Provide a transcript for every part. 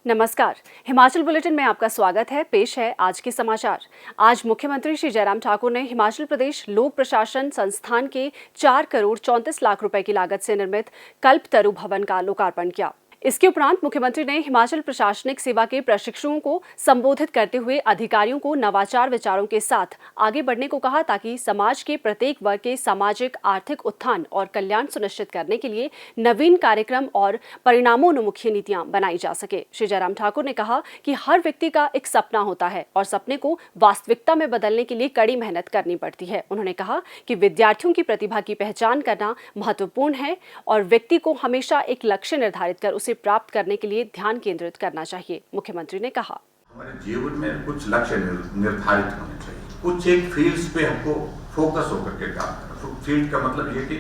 नमस्कार। हिमाचल बुलेटिन में आपका स्वागत है। पेश है आज के समाचार। आज मुख्यमंत्री श्री जयराम ठाकुर ने हिमाचल प्रदेश लोक प्रशासन संस्थान के 4 करोड़ 34 लाख रुपए की लागत से निर्मित कल्पतरु भवन का लोकार्पण किया। इसके उपरांत मुख्यमंत्री ने हिमाचल प्रशासनिक सेवा के प्रशिक्षुओं को संबोधित करते हुए अधिकारियों को नवाचार विचारों के साथ आगे बढ़ने को कहा, ताकि समाज के प्रत्येक वर्ग के सामाजिक आर्थिक उत्थान और कल्याण सुनिश्चित करने के लिए नवीन कार्यक्रम और परिणामोन्मुखी नीतियां बनाई जा सके। श्री जयराम ठाकुर ने कहा कि हर व्यक्ति का एक सपना होता है और सपने को वास्तविकता में बदलने के लिए कड़ी मेहनत करनी पड़ती है। उन्होंने कहा कि विद्यार्थियों की प्रतिभा की पहचान करना महत्वपूर्ण है और व्यक्ति को हमेशा एक लक्ष्य निर्धारित कर उसे प्राप्त करने के लिए ध्यान केंद्रित करना चाहिए। मुख्यमंत्री ने कहा, हमारे जीवन में कुछ लक्ष्य निर्धारित होने चाहिए, कुछ एक फील्ड्स पे हमको फोकस होकर के काम करना। फील्ड का मतलब ये कि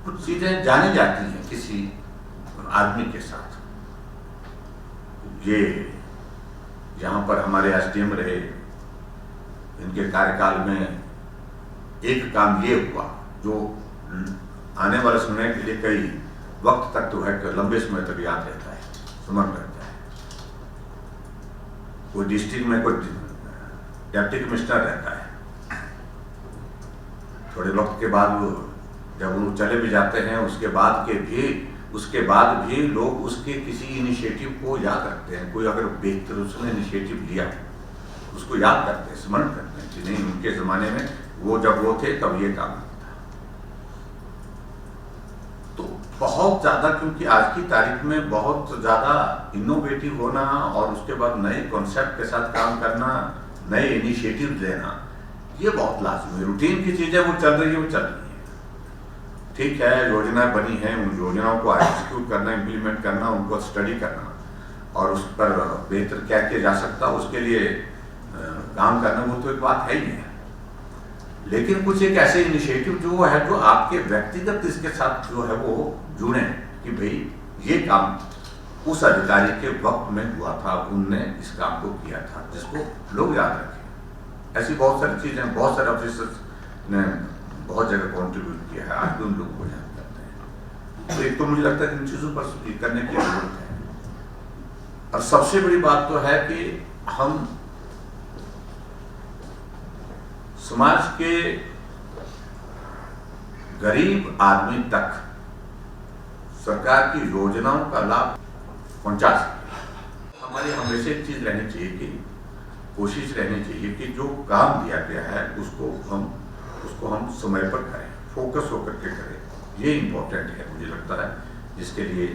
कुछ चीजें जानी जाती हैं किसी आदमी के साथ। ये यहाँ पर हमारे एसडीएम रहे, इनके कार्यकाल में एक काम ये हुआ जो आने वाले समय के लिए कई वक्त तक तो है कि लंबे समय तक याद रहता है, स्मरण रहता है। कोई डिस्ट्रिक्ट में कोई डिप्टी कमिश्नर रहता है, थोड़े वक्त के बाद वो जब वो चले भी जाते हैं उसके बाद भी लोग उसके किसी इनिशिएटिव को याद रखते हैं। कोई अगर बेहतर उसने इनिशिएटिव लिया उसको याद करते हैं, स्मरण करते हैं कि नहीं उनके जमाने में वो जब वो थे तब ये काम। बहुत ज्यादा, क्योंकि आज की तारीख में बहुत ज्यादा इनोवेटिव होना और उसके बाद नए कॉन्सेप्ट के साथ काम करना, नए इनिशिएटिव लेना, ये बहुत लाजमी है। रूटीन की चीजें वो चल रही है। ठीक है, योजनाएं बनी हैं, उन योजनाओं को एग्जीक्यूट करना, इम्प्लीमेंट करना, उनको स्टडी करना और उस पर बेहतर क्या किया जा सकता है उसके लिए काम करना, वो तो एक बात है ही है। लेकिन कुछ एक ऐसे इनिशिएटिव जो है जो आपके व्यक्तिगत इसके साथ जो है वो जुड़े कि भाई ये काम उस अधिकारी के वक्त में हुआ था, उनने इस काम को किया था, जिसको लोग याद रखें। ऐसी बहुत सारी चीजें, बहुत सारे ऑफिसर्स ने बहुत जगह कॉन्ट्रीब्यूट किया है, आज भी उन लोगों को याद करते हैं। तो एक तो मुझे लगता है इन चीजों पर करने की जरूरत है। और सबसे बड़ी बात तो है कि हम समाज के गरीब आदमी तक सरकार की योजनाओं का लाभ पहुंचा सके। हमारी हमेशा एक चीज रहनी चाहिए कि कोशिश रहनी चाहिए कि जो काम दिया गया है उसको हम समय पर करें, फोकस होकर के करें। ये इम्पोर्टेंट है मुझे लगता है, जिसके लिए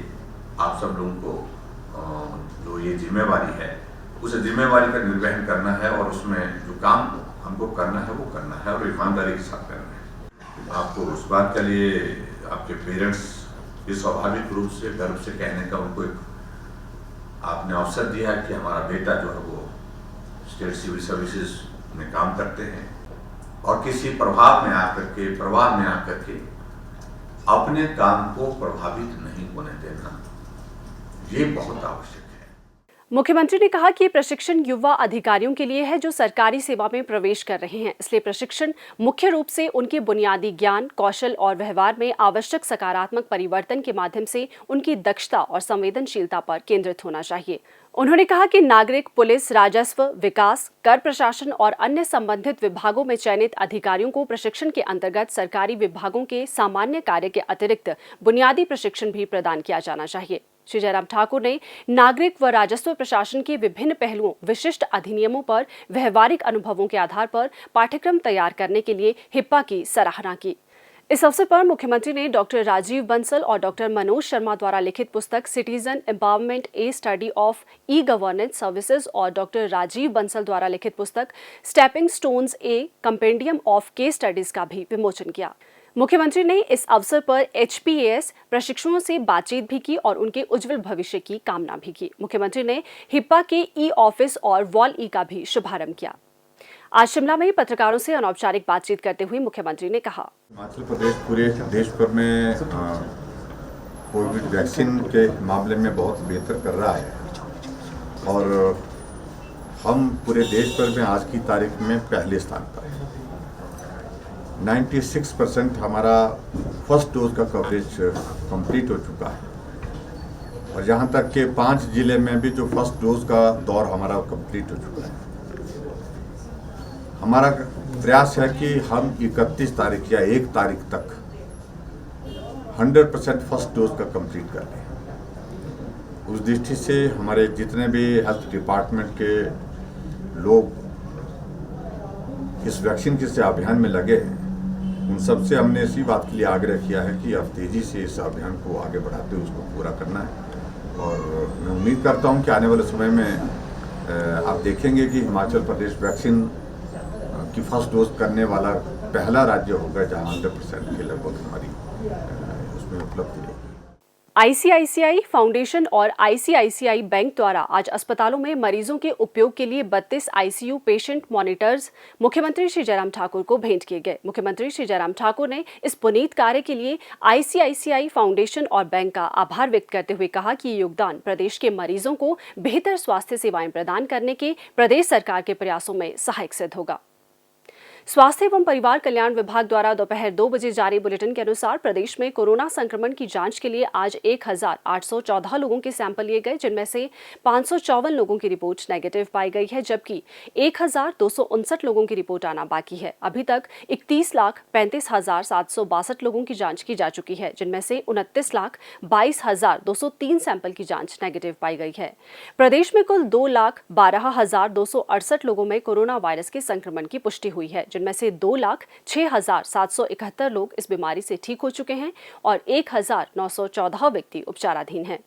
आप सब लोगों को जो ये जिम्मेवारी है उस जिम्मेवारी का निर्वहन करना है और उसमें जो काम हमको करना है वो करना है और ईमानदारी के साथ करना है। आपको उस बात के लिए आपके पेरेंट्स ये स्वाभाविक रूप से गर्व से कहने का उनको एक आपने अवसर दिया है कि हमारा बेटा जो है वो स्टेट सिविल सर्विसेज में काम करते हैं और किसी प्रवाह में आकर के अपने काम को प्रभावित नहीं होने देना, ये बहुत आवश्यक है। मुख्यमंत्री ने कहा कि ये प्रशिक्षण युवा अधिकारियों के लिए है जो सरकारी सेवा में प्रवेश कर रहे हैं। इसलिए प्रशिक्षण मुख्य रूप से उनके बुनियादी ज्ञान, कौशल और व्यवहार में आवश्यक सकारात्मक परिवर्तन के माध्यम से उनकी दक्षता और संवेदनशीलता पर केंद्रित होना चाहिए। उन्होंने कहा कि नागरिक, पुलिस, राजस्व, विकास, कर प्रशासन और अन्य संबंधित विभागों में चयनित अधिकारियों को प्रशिक्षण के अंतर्गत सरकारी विभागों के सामान्य कार्य के अतिरिक्त बुनियादी प्रशिक्षण भी प्रदान किया जाना चाहिए। श्री जयराम ठाकुर ने नागरिक व राजस्व प्रशासन के विभिन्न पहलुओं, विशिष्ट अधिनियमों पर व्यवहारिक अनुभवों के आधार पर पाठ्यक्रम तैयार करने के लिए हिप्पा की सराहना की। इस अवसर पर मुख्यमंत्री ने डॉक्टर राजीव बंसल और डॉक्टर मनोज शर्मा द्वारा लिखित पुस्तक citizen empowerment A study of e governance services और डॉक्टर राजीव बंसल द्वारा लिखित पुस्तक stepping stones A compendium of case studies का भी विमोचन किया। मुख्यमंत्री ने इस अवसर पर HPAS प्रशिक्षुओं से बातचीत भी की और उनके उज्जवल भविष्य की कामना भी की। मुख्यमंत्री ने हिप्पा के ई-ऑफिस और वॉल ई का भी शुभारंभ किया। आज शिमला में पत्रकारों से अनौपचारिक बातचीत करते हुए मुख्यमंत्री ने कहा, हिमाचल प्रदेश पूरे देश भर में कोविड वैक्सीन के मामले में बहुत बेहतर कर रहा है और हम पूरे देश भर में आज की तारीख में पहले स्थान पर हैं। 96% हमारा फर्स्ट डोज का कवरेज कंप्लीट हो चुका है और यहाँ तक कि 5 जिले में भी जो फर्स्ट डोज का दौर हमारा कंप्लीट हो चुका है। हमारा प्रयास है कि हम 31 तारीख या 1 तारीख तक 100% फर्स्ट डोज का कंप्लीट कर लें। उस दृष्टि से हमारे जितने भी हेल्थ डिपार्टमेंट के लोग इस वैक्सीन के से अभियान में लगे हैं, उन सबसे हमने इसी बात के लिए आग्रह किया है कि अब तेज़ी से इस अभियान को आगे बढ़ाते हुए उसको पूरा करना है। और मैं उम्मीद करता हूं कि आने वाले समय में आप देखेंगे कि हिमाचल प्रदेश वैक्सीन की फर्स्ट डोज करने वाला पहला राज्य होगा जहां 100% के लगभग हमारी उसमें उपलब्धि रहेगी। आईसीआईसीआई फाउंडेशन और आईसीआईसीआई बैंक द्वारा आज अस्पतालों में मरीजों के उपयोग के लिए 32 आईसीयू पेशेंट मॉनिटर्स मुख्यमंत्री श्री जयराम ठाकुर को भेंट किए गए। मुख्यमंत्री श्री जयराम ठाकुर ने इस पुनीत कार्य के लिए आईसीआईसीआई फाउंडेशन और बैंक का आभार व्यक्त करते हुए कहा कि ये योगदान प्रदेश के मरीजों को बेहतर स्वास्थ्य सेवाएं प्रदान करने के प्रदेश सरकार के प्रयासों में सहायक सिद्ध होगा। स्वास्थ्य एवं परिवार कल्याण विभाग द्वारा दोपहर 2 बजे जारी बुलेटिन के अनुसार प्रदेश में कोरोना संक्रमण की जांच के लिए आज 1814 लोगों के सैंपल लिए गए, जिनमें से 554 लोगों की रिपोर्ट नेगेटिव पाई गई है, जबकि 1259 लोगों की रिपोर्ट आना बाकी है। अभी तक 31,35,762 लोगों की जांच की जा चुकी है, जिनमें से 29,22,203 सैंपल की जांच नेगेटिव पाई गई है। प्रदेश में कुल 2,12,268 लोगों में कोरोना वायरस के संक्रमण की पुष्टि हुई है, जिनमें से 2,06,771 लोग इस बीमारी से ठीक हो चुके हैं और 1,914 व्यक्ति उपचाराधीन हैं।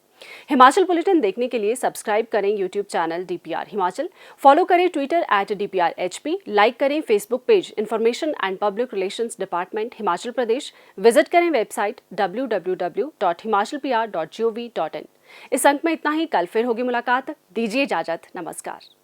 हिमाचल बुलेटिन देखने के लिए सब्सक्राइब करें YouTube channel DPR Himachal, follow करें ट्विटर @DPRHP, लाइक करें Facebook page information and public relations department Himachal Pradesh, visit करें वेबसाइट www.himachalpr.gov.in। इस अंक में इतना ही। कल फिर होगी मुलाकात। दीजिए इजाजत। नमस्कार।